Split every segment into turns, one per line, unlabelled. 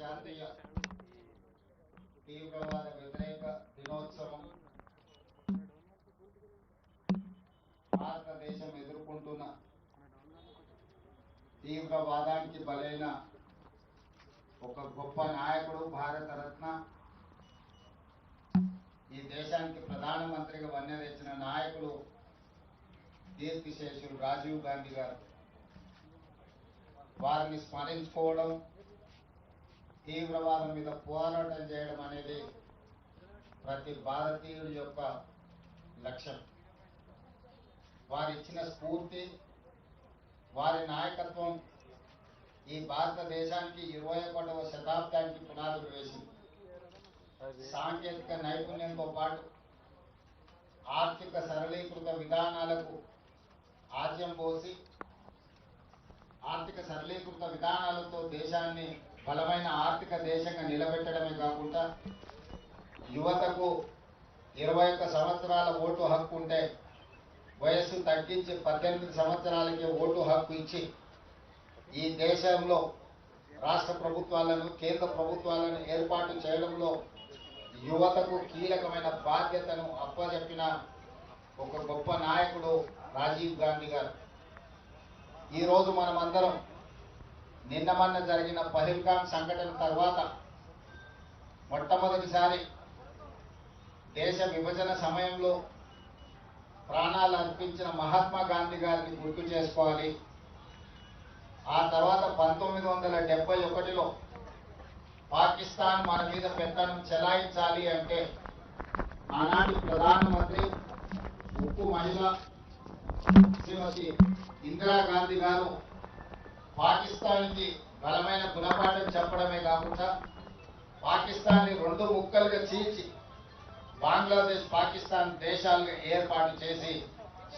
అంతర్జాతీయ తీవ్రవాద వ్యతిరేక దినోత్సవం భారతదేశం ఎదుర్కొంటున్న తీవ్రవాదానికి బలైన ఒక గొప్ప నాయకుడు, భారత రత్న, ఈ దేశానికి ప్రధానమంత్రిగా వన్నె తెచ్చిన నాయకుడు కీర్తిశేషులు రాజీవ్ గాంధీ గారు. వారిని స్మరించుకోవడం, తీవ్రవాదం మీద పోరాటం చేయడం అనేది ప్రతి భారతీయుడి యొక్క లక్ష్యం. వారిచ్చిన స్ఫూర్తి, వారి నాయకత్వం ఈ భారతదేశానికి 21వ శతాబ్దానికి పునాదులు వేసింది. సాంకేతిక నైపుణ్యంతో పాటు ఆర్థిక సరళీకృత విధానాలకు ఆద్యం పోసి ఆర్థిక సరళీకృత విధానాలతో దేశాన్ని బలమైన ఆర్థిక దేశంగా నిలబెట్టడమే కాకుండా యువతకు 21 సంవత్సరాల ఓటు హక్కు ఉంటే వయస్సు తగ్గించి 18 సంవత్సరాలకి ఓటు హక్కు ఇచ్చి ఈ దేశంలో రాష్ట్ర ప్రభుత్వాలను, కేంద్ర ప్రభుత్వాలను ఏర్పాటు చేయడంలో యువతకు కీలకమైన బాధ్యతను అప్పచెప్పిన ఒక గొప్ప నాయకుడు రాజీవ్ గాంధీ గారు. ఈరోజు మనమందరం నిన్న మొన్న జరిగిన పహల్గామ్ సంఘటన తర్వాత మొట్టమొదటిసారి దేశ విభజన సమయంలో ప్రాణాలు అర్పించిన మహాత్మా గాంధీ గారిని గుర్తు చేసుకోవాలి. ఆ తర్వాత 1971లో పాకిస్తాన్ మన మీద పెత్తనం చెలాయించాలి అంటే ఆనాటి ప్రధానమంత్రి, ఉక్కు మహిళ శ్రీమతి ఇందిరాగాంధీ గారు పాకిస్తాన్కి బలమైన గుణపాఠం చెప్పడమే కాకుండా పాకిస్తాన్ని 2 ముక్కలుగా చీల్చి బంగ్లాదేశ్, పాకిస్తాన్ దేశాలుగా ఏర్పాటు చేసి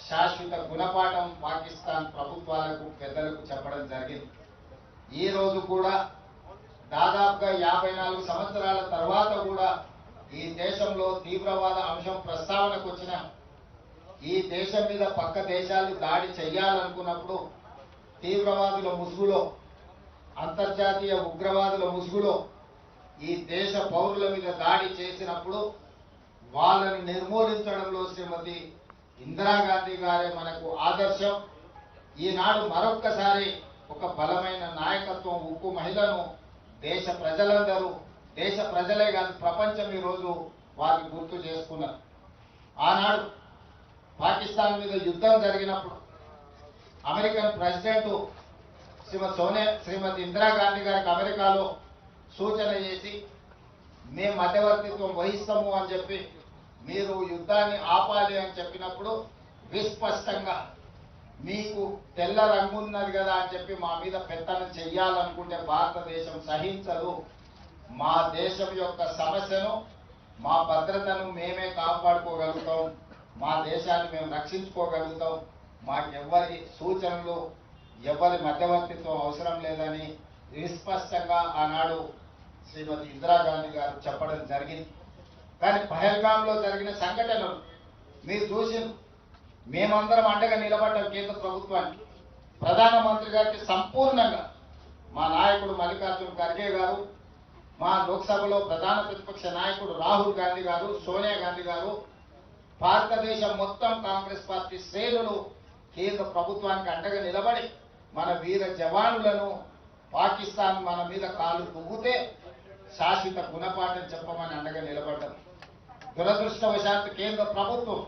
శాశ్వత గుణపాఠం పాకిస్తాన్ ప్రభుత్వాలకు, పెద్దలకు చెప్పడం జరిగింది. ఈ రోజు కూడా దాదాపుగా 54 సంవత్సరాల తర్వాత కూడా ఈ దేశంలో తీవ్రవాద అంశం ప్రస్తావనకు వచ్చిన, ఈ దేశం మీద పక్క దేశాలు దాడి చెయ్యాలనుకున్నప్పుడు తీవ్రవాదుల ముసుగులో, అంతర్జాతీయ ఉగ్రవాదుల ముసుగులో ఈ దేశ పౌరుల మీద దాడి చేసినప్పుడు వాళ్ళని నిర్మూలించడంలో శ్రీమతి ఇందిరాగాంధీ గారే మనకు ఆదర్శం. ఈనాడు మరొక్కసారి ఒక బలమైన నాయకత్వం, ఉక్కు మహిళను దేశ ప్రజలందరూ, దేశ ప్రజలే కాదు ప్రపంచం ఈరోజు వారిని గుర్తు చేసుకున్నారు. ఆనాడు పాకిస్తాన్ మీద యుద్ధం జరిగినప్పుడు అమెరికన్ ప్రెసిడెంట్ శ్రీమతి ఇందిరాగాంధీ గారికి అమెరికాలో సూచన చేసి మేము మధ్యవర్తిత్వం వహిస్తాము అని చెప్పి, మీరు యుద్ధాన్ని ఆపాలి అని చెప్పినప్పుడు విస్పష్టంగా మీకు తెల్ల రంగు ఉన్నది కదా అని చెప్పి మా మీద పెత్తనం చెయ్యాలనుకుంటే భారతదేశం సహించదు, మా దేశం యొక్క సమస్యను, మా భద్రతను మేమే కాపాడుకోగలుగుతాం, మా దేశాన్ని మేము రక్షించుకోగలుగుతాం, మాకెవ్వరి సూచనలు, ఎవరి మధ్యవర్తిత్వం అవసరం లేదని విస్పష్టంగా ఆనాడు శ్రీమతి ఇందిరాగాంధీ గారు చెప్పడం జరిగింది. కానీ పహల్గామ్లో జరిగిన సంఘటనలు మీరు చూసి, మేమందరం అండగా నిలబడ్డాం కేంద్ర ప్రభుత్వానికి, ప్రధానమంత్రి గారికి సంపూర్ణంగా మా నాయకుడు మల్లికార్జున ఖర్గే గారు, మా లోక్సభలో ప్రధాన ప్రతిపక్ష నాయకుడు రాహుల్ గాంధీ గారు, సోనియా గాంధీ గారు, భారతదేశం మొత్తం కాంగ్రెస్ పార్టీ శ్రేణులు కేంద్ర ప్రభుత్వానికి అండగా నిలబడి మన వీర జవానులను, పాకిస్తాన్ మన మీద కాలు దువ్వుతే శాశ్వత గుణపాఠం చెప్పమని అండగా నిలబడ్డాం. దురదృష్టవశాత్తు కేంద్ర ప్రభుత్వం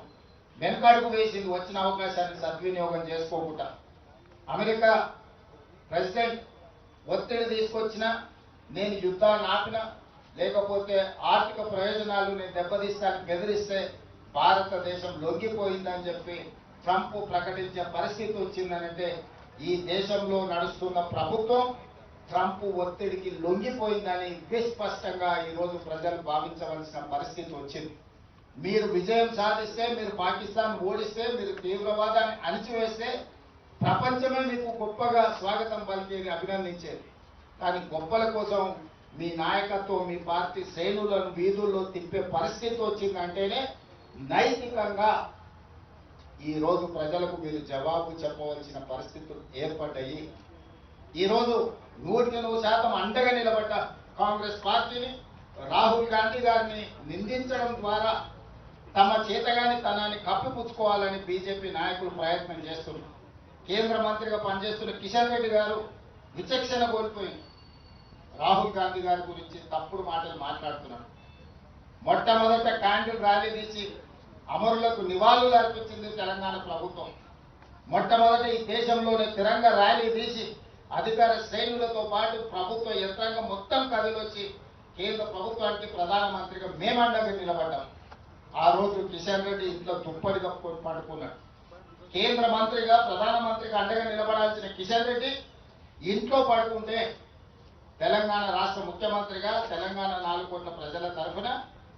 వెనుకడుగు వేసింది, వచ్చిన అవకాశాన్ని సద్వినియోగం చేసుకోకుండా. అమెరికా ప్రెసిడెంట్ ఒత్తిడి తీసుకొచ్చినా, నేను యుద్ధాన్ని ఆపినా, లేకపోతే ఆర్థిక ప్రయోజనాలు నేను దెబ్బతీస్తానికి బెదిరిస్తే భారతదేశం లొంగిపోయిందని చెప్పి ట్రంప్ ప్రకటించే పరిస్థితి వచ్చిందనంటే ఈ దేశంలో నడుస్తున్న ప్రభుత్వం ట్రంప్ ఒత్తిడికి లొంగిపోయిందని విస్పష్టంగా ఈరోజు ప్రజలు భావించవలసిన పరిస్థితి వచ్చింది. మీరు విజయం సాధిస్తే, మీరు పాకిస్తాన్ ఓడిస్తే, మీరు తీవ్రవాదాన్ని అణిచివేస్తే ప్రపంచమే మీకు గొప్పగా స్వాగతం పలికేది, అభినందించేది. కానీ గొప్పల కోసం మీ నాయకత్వం, మీ పార్టీ శ్రేణులను వీధుల్లో తిప్పే పరిస్థితి వచ్చిందంటేనే నైతికంగా ఈరోజు ప్రజలకు మీరు జవాబు చెప్పవలసిన పరిస్థితులు ఏర్పడ్డాయి. ఈరోజు 100% అండగా నిలబడ్డ కాంగ్రెస్ పార్టీని రాహుల్ గాంధీ గారిని నిందించడం ద్వారా తమ చేతగాని తనాన్ని కప్పిపుచ్చుకోవాలని బీజేపీ నాయకులు ప్రయత్నం చేస్తున్నారు. కేంద్ర మంత్రిగా పనిచేస్తున్న కిషన్ రెడ్డి గారు విచక్షణ కోల్పోయింది. రాహుల్ గాంధీ గారి గురించి తప్పుడు మాటలు మాట్లాడుతున్నారు. మొట్టమొదట క్యాండిల్ ర్యాలీ తీసి అమరులకు నివాళులు అర్పించింది తెలంగాణ ప్రభుత్వం. మొట్టమొదట ఈ దేశంలోనే తిరంగ ర్యాలీ తీసి అధికార శ్రేణులతో పాటు ప్రభుత్వ యంత్రాంగం మొత్తం కదిలొచ్చి కేంద్ర ప్రభుత్వానికి ప్రధానమంత్రిగా మేమండగా నిలబడ్డాం. ఆ రోజు కిషన్ రెడ్డి ఇంట్లో దుప్పటి కప్పుకొని పడుకున్నాడు. కేంద్ర మంత్రిగా ప్రధానమంత్రిగా అండగా నిలబడాల్సిన కిషన్ రెడ్డి ఇంట్లో పడుకుంటే తెలంగాణ రాష్ట్ర ముఖ్యమంత్రిగా తెలంగాణ 4 కోట్ల ప్రజల తరఫున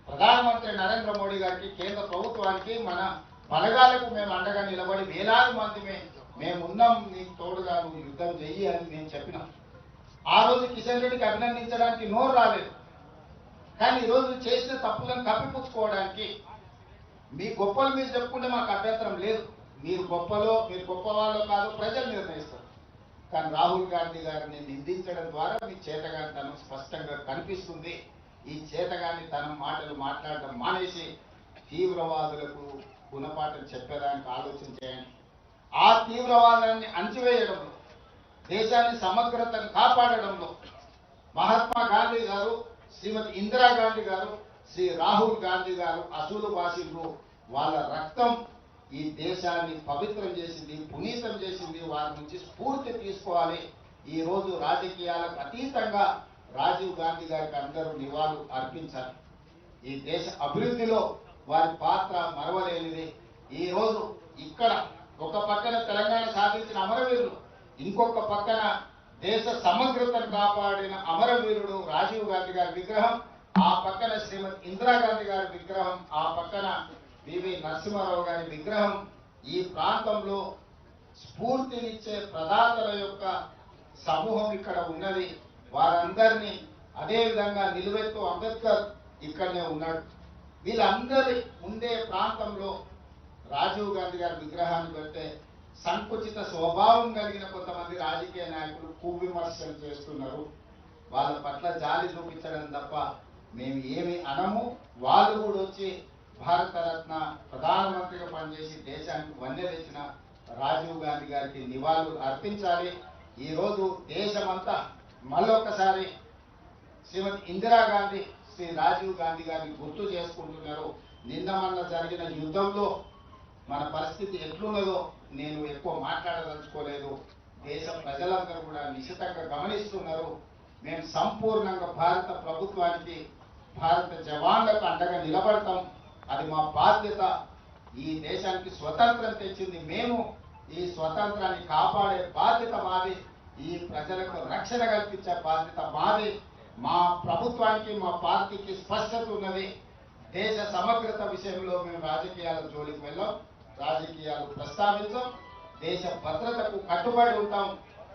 ప్రధానమంత్రి నరేంద్ర మోడీ గారికి కేంద్ర ప్రభుత్వానికి మన బలగాలకు మేము అండగా నిలబడి వేలాది మంది మేమున్నాం, నీకు తోడుగా నువ్వు యుద్ధం చెయ్యి అని నేను చెప్పినాం. ఆ రోజు కిషన్ రెడ్డికి అభినందించడానికి నోరు రాలేదు. కానీ ఈరోజు చేసిన తప్పులను కప్పిపుచ్చుకోవడానికి మీ గొప్పలు మీరు చెప్పుకుంటే మాకు అభ్యంతరం లేదు. మీరు గొప్పవాళ్ళో కాదో ప్రజలు నిర్ణయిస్తారు. కానీ రాహుల్ గాంధీ గారిని నిందించడం ద్వారా మీ చేతగానితనం స్పష్టంగా కనిపిస్తుంది. ఈ చేతగానితనం మాటలు మాట్లాడడం మానేసి తీవ్రవాదులకు గుణపాఠం చెప్పేదానికి ఆలోచన చేయండి. ఆ తీవ్రవాదాన్ని అణచివేయడంలో, దేశాన్ని సమగ్రతను కాపాడడంలో మహాత్మా గాంధీ గారు, శ్రీమతి ఇందిరాగాంధీ గారు, శ్రీ రాహుల్ గాంధీ గారు అసూలు బాసిలు. వాళ్ళ రక్తం ఈ దేశాన్ని పవిత్రం చేసింది, పునీతం చేసింది. వారి నుంచి స్ఫూర్తి తీసుకోవాలి. ఈ రోజు రాజకీయాలకు అతీతంగా రాజీవ్ గాంధీ గారికి అందరూ నివాళులు అర్పించాలి. ఈ దేశ అభివృద్ధిలో వారి పాత్ర మరవలేనిది. ఈ రోజు ఇక్కడ ఒక పక్కన తెలంగాణ సాధించిన అమరవీరులు, ఇంకొక పక్కన దేశ సమగ్రతను కాపాడిన అమరవీరుడు రాజీవ్ గాంధీ గారి విగ్రహం, ఆ పక్కన శ్రీమతి ఇందిరాగాంధీ గారి విగ్రహం, ఆ పక్కన పివి నరసింహారావు గారి విగ్రహం. ఈ ప్రాంతంలో స్ఫూర్తినిచ్చే ప్రదాతల యొక్క సమూహం ఇక్కడ ఉన్నది. వారందరినీ అదేవిధంగా నిలువెత్తు అంబేద్కర్ ఇక్కడనే ఉన్నాడు. వీళ్ళందరి ఉండే ప్రాంతంలో రాజీవ్ గాంధీ గారి విగ్రహాన్ని పెడితే సంకుచిత స్వభావం కలిగిన కొంతమంది రాజకీయ నాయకులు విమర్శలు చేస్తున్నారు. వాళ్ళ పట్ల జాలి చూపించడం తప్ప మేము ఏమి అనము. వాళ్ళు కూడా వచ్చి భారతరత్న ప్రధానమంత్రిగా పనిచేసి దేశానికి వన్నె తెచ్చిన రాజీవ్ గాంధీ గారికి నివాళులు అర్పించాలి. ఈరోజు దేశమంతా మళ్ళొక్కసారి శ్రీమతి ఇందిరాగాంధీ, శ్రీ రాజీవ్ గాంధీ గారిని గుర్తు చేసుకుంటున్నారు. నిన్న మొన్న జరిగిన యుద్ధంలో మన పరిస్థితి ఎట్లున్నదో నేను ఎక్కువ మాట్లాడదలుచుకోలేదు. దేశ ప్రజలందరూ కూడా నిశితంగా గమనిస్తున్నారు. మేము సంపూర్ణంగా భారత ప్రభుత్వానికి, భారత జవాన్లకు అండగా నిలబడతాం. అది మా బాధ్యత. ఈ దేశానికి స్వతంత్రం తెచ్చింది మేము. ఈ స్వతంత్రాన్ని కాపాడే బాధ్యత మాది. ఈ ప్రజలకు రక్షణ కల్పించే బాధ్యత మాది. మా ప్రభుత్వానికి, మా పార్టీకి స్పష్టత ఉన్నది. దేశ సమగ్రత విషయంలో మేము రాజకీయాల జోలికి వెళ్ళాం, రాజకీయాలు ప్రస్తావించాం. దేశ భద్రతకు కట్టుబడి ఉంటాం.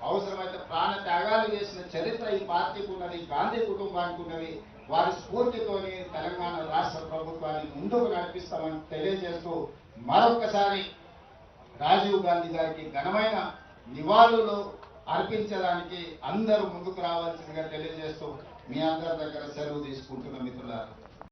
అవసరమైతే ప్రాణ త్యాగాలు చేసిన చరిత్ర ఈ పార్టీకి ఉన్నది, గాంధీ కుటుంబానికి ఉన్నది. వారి స్ఫూర్తితోని తెలంగాణ రాష్ట్ర ప్రభుత్వాన్ని ముందుకు నడిపిస్తామని తెలియజేస్తూ మరొక్కసారి రాజీవ్ గాంధీ గారికి ఘనమైన నివాళులు అర్పించడానికి అందరూ ముందుకు రావాల్సిందిగా తెలియజేస్తూ మీ అందరి దగ్గర సెలవు తీసుకుంటున్న మిత్రులారా.